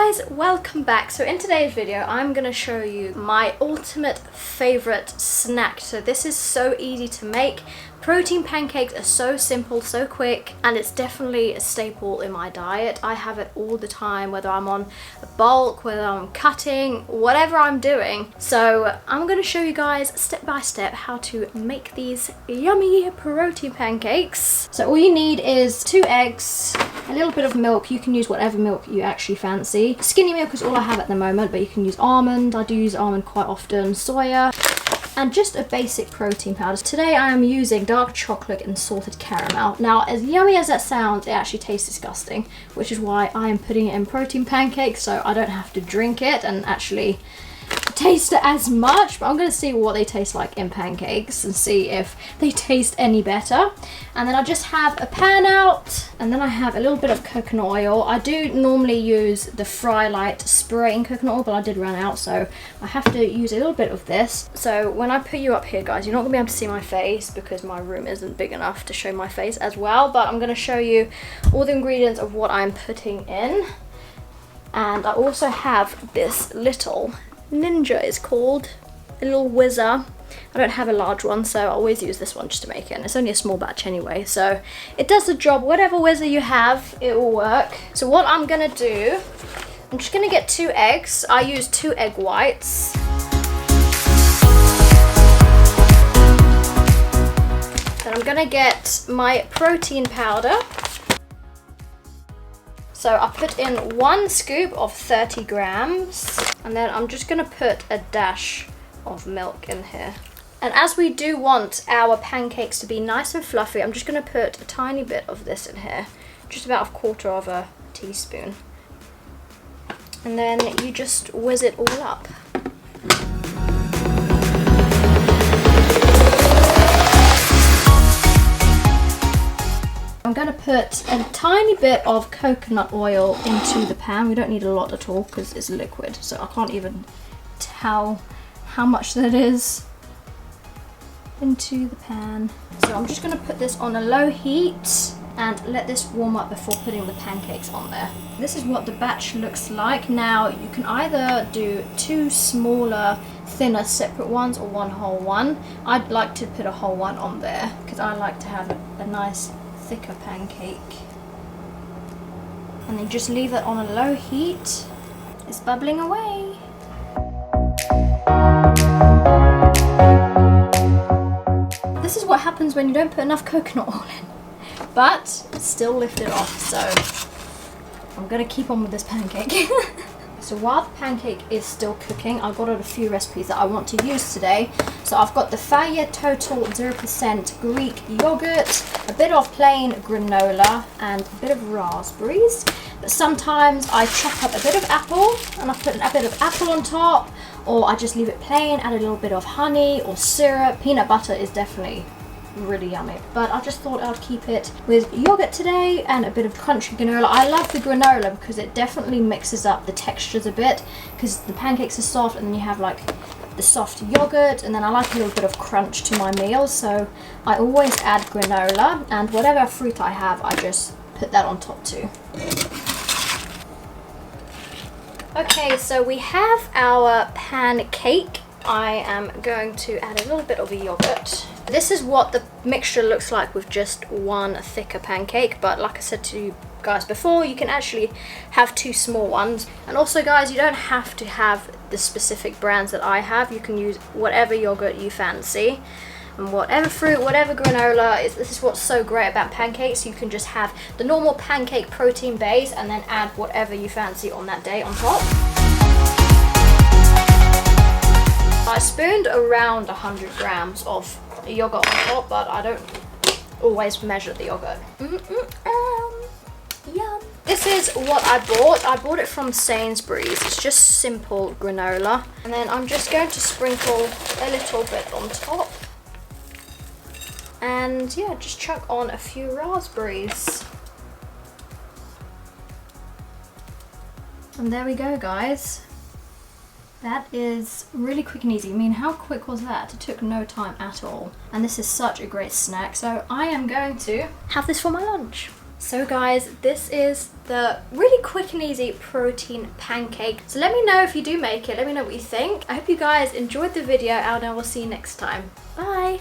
guys, welcome back. So in today's video I'm going to show you my ultimate favorite snack. So this is so easy to make. Protein pancakes are so simple, so quick, and it's definitely a staple in my diet. I have it all the time, whether I'm on a bulk, whether I'm cutting, whatever I'm doing. So I'm going to show you guys step by step how to make these yummy protein pancakes. So all you need is 2 eggs, a little bit of milk. You can use whatever milk you actually fancy. Skinny milk is all I have at the moment, but you can use almond. I do use almond quite often, soya, and just a basic protein powder. Today I am using dark chocolate and salted caramel. Now, as yummy as that sounds, it actually tastes disgusting, which is why I am putting it in protein pancakes so I don't have to drink it and actually taste it as much. But I'm going to see what they taste like in pancakes and see if they taste any better. And then I just have a pan out, and then I have a little bit of coconut oil. I do normally use the Fry Light spray in coconut oil, but I did run out, so I have to use a little bit of this. So when I put you up here, guys, you're not going to be able to see my face because my room isn't big enough to show my face as well, but I'm going to show you all the ingredients of what I'm putting in. And I also have this little Ninja, is called, a little whizzer. I don't have a large one, so I always use this one just to make it, and it's only a small batch anyway, so it does the job. Whatever whizzer you have, it will work. So what I'm gonna do, I'm just gonna get 2 eggs. I use 2 egg whites. Then I'm gonna get my protein powder. So I put in 1 scoop of 30 grams, and then I'm just gonna put a dash of milk in here. And as we do want our pancakes to be nice and fluffy, I'm just gonna put a tiny bit of this in here, just about 1/4 of a teaspoon. And then you just whiz it all up. I'm going to put a tiny bit of coconut oil into the pan. We don't need a lot at all because it's liquid, so I can't even tell how much that is into the pan. So I'm just going to put this on a low heat and let this warm up before putting the pancakes on there. This is what the batch looks like. Now you can either do 2 smaller, thinner separate ones or 1 whole one. I'd like to put a whole one on there because I like to have a nice thicker pancake. And then just leave it on a low heat. It's bubbling away. This is what happens when you don't put enough coconut oil in, but it's still lifted off, so I'm gonna keep on with this pancake. So while the pancake is still cooking, I've got a few recipes that I want to use today. So I've got the Voila Total 0% Greek yogurt, a bit of plain granola, and a bit of raspberries. But sometimes I chop up a bit of apple, and I put a bit of apple on top, or I just leave it plain, add a little bit of honey or syrup. Peanut butter is definitely really yummy, but I just thought I'd keep it with yogurt today and a bit of crunchy granola. I love the granola because it definitely mixes up the textures a bit, because the pancakes are soft and then you have like the soft yogurt, and then I like a little bit of crunch to my meals, so I always add granola, and whatever fruit I have I just put that on top too. Okay, so we have our pancake. I am going to add a little bit of yogurt. This is what the mixture looks like with just 1 thicker pancake, but like I said to you guys before, you can actually have 2 small ones. And also, guys, you don't have to have the specific brands that I have. You can use whatever yogurt you fancy, and whatever fruit, whatever granola. This is what's so great about pancakes. You can just have the normal pancake protein base and then add whatever you fancy on that day on top. I spooned around 100 grams of yogurt on top, but I don't always measure the yogurt. Yum. This is what I bought. I bought it from Sainsbury's. It's just simple granola. And then I'm just going to sprinkle a little bit on top. And yeah, just chuck on a few raspberries. And there we go, guys. That is really quick and easy. I mean, how quick was that? It took no time at all. And this is such a great snack. So I am going to have this for my lunch. So guys, this is the really quick and easy protein pancake. So let me know if you do make it. Let me know what you think. I hope you guys enjoyed the video and I will see you next time. Bye!